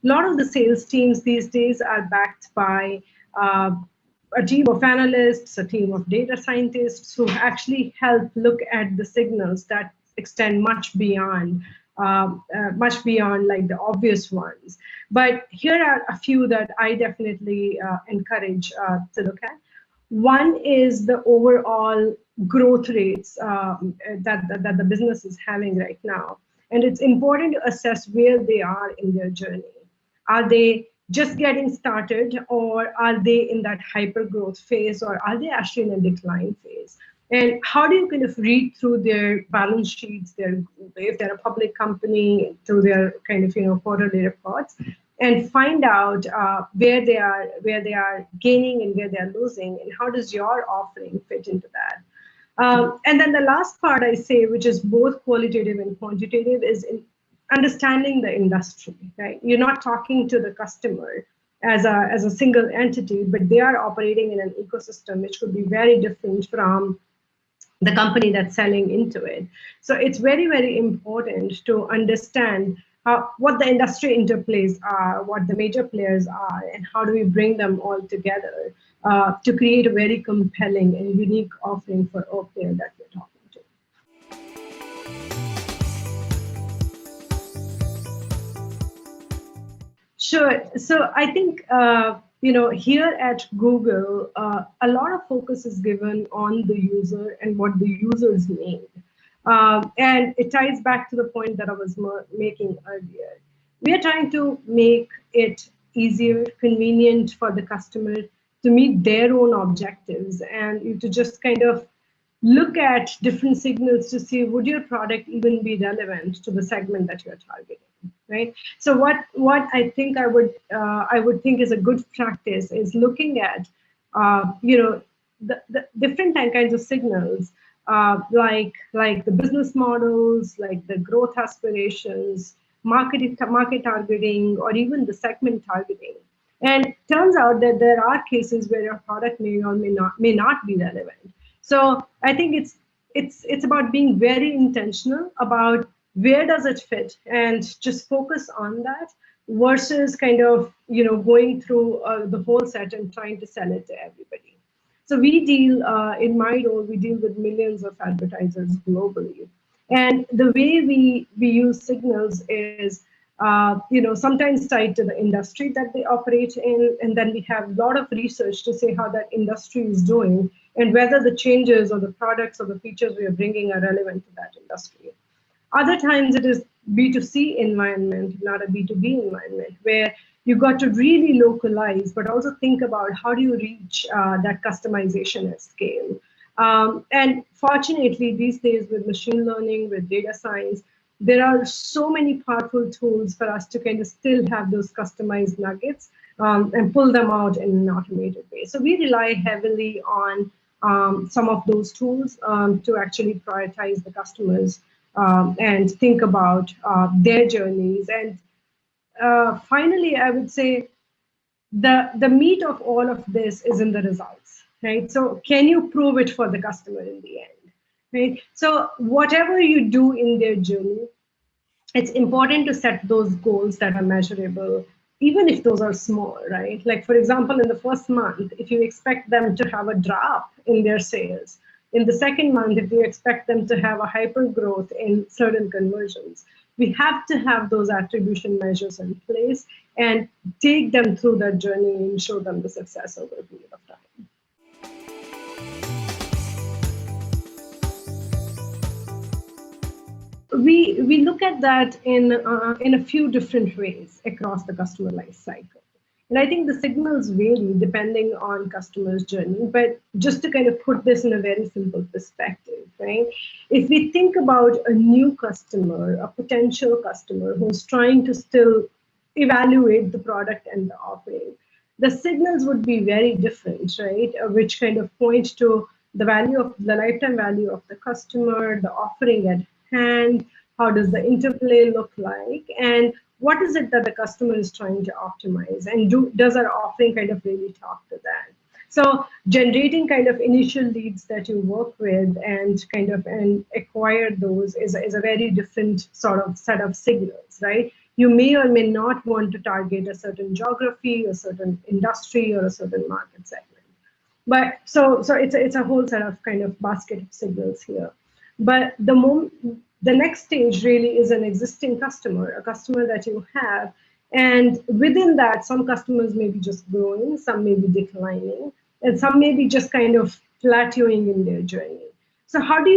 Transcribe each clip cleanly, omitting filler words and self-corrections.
a lot of the sales teams these days are backed by uh, a team of analysts, a team of data scientists who actually help look at the signals that extend much beyond like the obvious ones. But here are a few that I definitely encourage to look at. One is the overall growth rates that the business is having right now. And it's important to assess where they are in their journey. Are they just getting started, or are they in that hyper growth phase, or are they actually in a decline phase? And how do you kind of read through their balance sheets, if they're a public company, through their kind of quarterly reports, and find out where they are gaining and where they are losing, and how does your offering fit into that? And then the last part I say, which is both qualitative and quantitative, is in understanding the industry, right? You're not talking to the customer as a single entity, but they are operating in an ecosystem which could be very different from the company that's selling into it. So it's very, very important to understand what the industry interplays are, what the major players are, and how do we bring them all together to create a very compelling and unique offering for all players that we're talking to. Sure. So I think here at Google, a lot of focus is given on the user and what the users need, and it ties back to the point that I was making earlier. We are trying to make it easier, convenient for the customer to meet their own objectives, and to just kind of look at different signals to see, would your product even be relevant to the segment that you're targeting, right? So what I think I would think is a good practice is looking at the different kinds of signals, like the business models, like the growth aspirations, market targeting, or even the segment targeting. And turns out that there are cases where your product may or may not be relevant. So I think it's about being very intentional about where does it fit, and just focus on that, versus kind of going through the whole set and trying to sell it to everybody. So we deal in my role, we deal with millions of advertisers globally, and the way we use signals is sometimes tied to the industry that they operate in, and then we have a lot of research to say how that industry is doing and whether the changes or the products or the features we are bringing are relevant to that industry. Other times it is B2C environment, not a B2B environment, where you got to really localize, but also think about how do you reach that customization at scale. And fortunately, these days with machine learning, with data science, there are so many powerful tools for us to kind of still have those customized nuggets and pull them out in an automated way. So we rely heavily on some of those tools to actually prioritize the customers and think about their journeys. And finally, I would say the meat of all of this is in the results, right? So can you prove it for the customer in the end? Right? So whatever you do in their journey, it's important to set those goals that are measurable, even if those are small, right? Like, for example, in the first month, if you expect them to have a drop in their sales, in the second month, if you expect them to have a hyper growth in certain conversions, we have to have those attribution measures in place and take them through that journey and show them the success over a period of time. We look at that in a few different ways across the customer life cycle. And I think the signals vary depending on customer's journey, but just to kind of put this in a very simple perspective, right? If we think about a new customer, a potential customer who's trying to still evaluate the product and the offering, the signals would be very different, right? Which kind of point to the lifetime value of the customer, the offering at hand, how does the interplay look like, and what is it that the customer is trying to optimize, and does our offering kind of really talk to that? So generating kind of initial leads that you work with and acquire those is a very different sort of set of signals, right? you may or may not want to target a certain geography, a certain industry, or a certain market segment. But so it's a whole set of kind of basket of signals here. But the next stage really is an existing customer, a customer that you have, and within that, some customers may be just growing, some may be declining, and some may be just kind of plateauing in their journey. So how do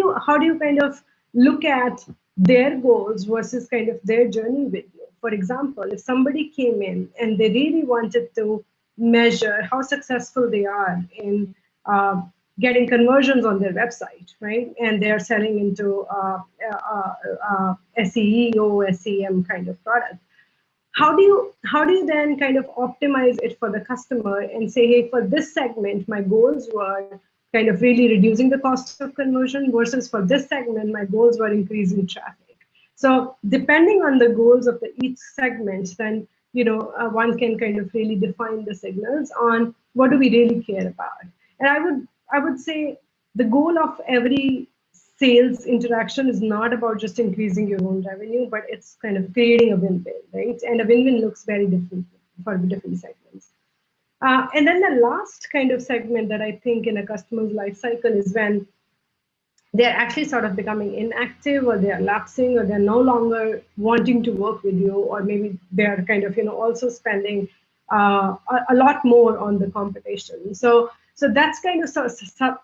you kind of look at their goals versus kind of their journey with you? For example, if somebody came in and they really wanted to measure how successful they are in getting conversions on their website, right? And they're selling into SEO, SEM kind of product. How do you then kind of optimize it for the customer and say, hey, for this segment, my goals were kind of really reducing the cost of conversion, versus for this segment, my goals were increasing traffic. So depending on the goals of each segment, then one can kind of really define the signals on what do we really care about. And I would say the goal of every sales interaction is not about just increasing your own revenue, but it's kind of creating a win-win, right? And a win-win looks very different for the different segments. And then the last kind of segment that I think in a customer's life cycle is when they're actually sort of becoming inactive, or they're lapsing, or they're no longer wanting to work with you, or maybe they're kind of also spending a lot more on the competition. So that's kind of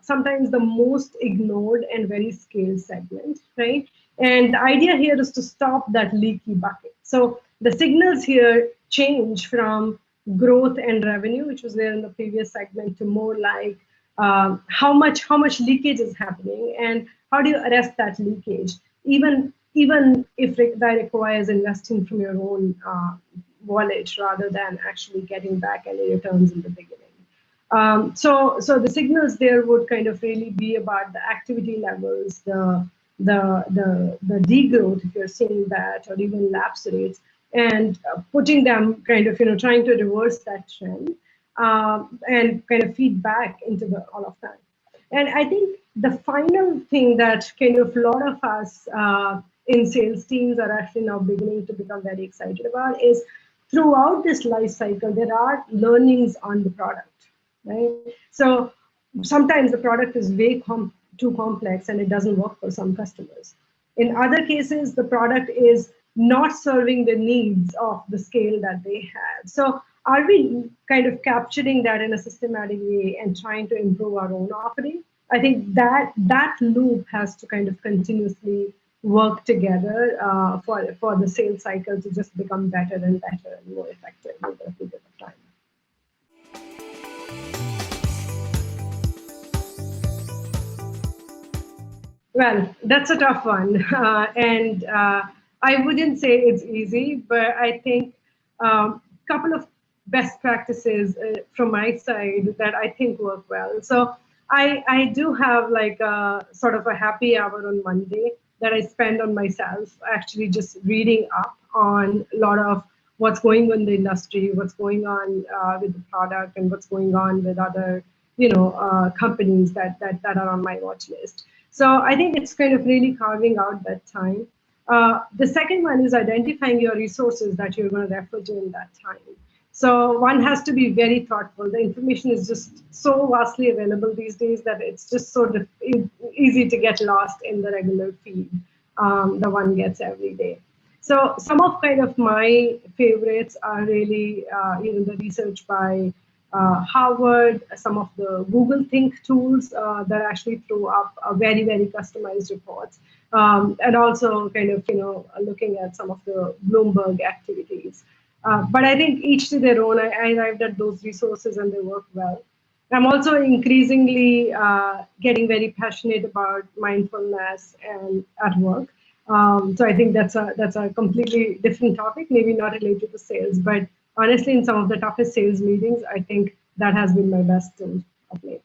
sometimes the most ignored and very scaled segment, right? And the idea here is to stop that leaky bucket. So the signals here change from growth and revenue, which was there in the previous segment, to more like how much leakage is happening, and how do you arrest that leakage, even if that requires investing from your own wallet rather than actually getting back any returns in the beginning. So the signals there would kind of really be about the activity levels, the degrowth, if you're seeing that, or even lapse rates, and putting them kind of trying to reverse that trend. And kind of feedback into all of that. And I think the final thing that kind of a lot of us in sales teams are actually now beginning to become very excited about is throughout this life cycle, there are learnings on the product, right? So sometimes the product is way too complex and it doesn't work for some customers. In other cases, the product is not serving the needs of the scale that they have. So are we kind of capturing that in a systematic way and trying to improve our own offering? I think that loop has to kind of continuously work together for the sales cycle to just become better and better and more effective over a period of time. Well, that's a tough one. And I wouldn't say it's easy, but I think a couple of best practices from my side that I think work well. So I do have like a sort of a happy hour on Monday that I spend on myself, actually just reading up on a lot of what's going on in the industry, what's going on with the product, and what's going on with other companies that are on my watch list. So I think it's kind of really carving out that time. The second one is identifying your resources that you're going to refer to in that time. So one has to be very thoughtful. The information is just so vastly available these days that it's just sort of easy to get lost in the regular feed the one gets every day. So some of kind of my favorites are really the research by Harvard, some of the Google Think tools that actually throw up very, very customized reports, and also kind of looking at some of the Bloomberg activities. But I think each to their own. I arrived at those resources and they work well. I'm also increasingly getting very passionate about mindfulness and at work. So I think that's a completely different topic, maybe not related to sales, but honestly, in some of the toughest sales meetings, I think that has been my best tool of late.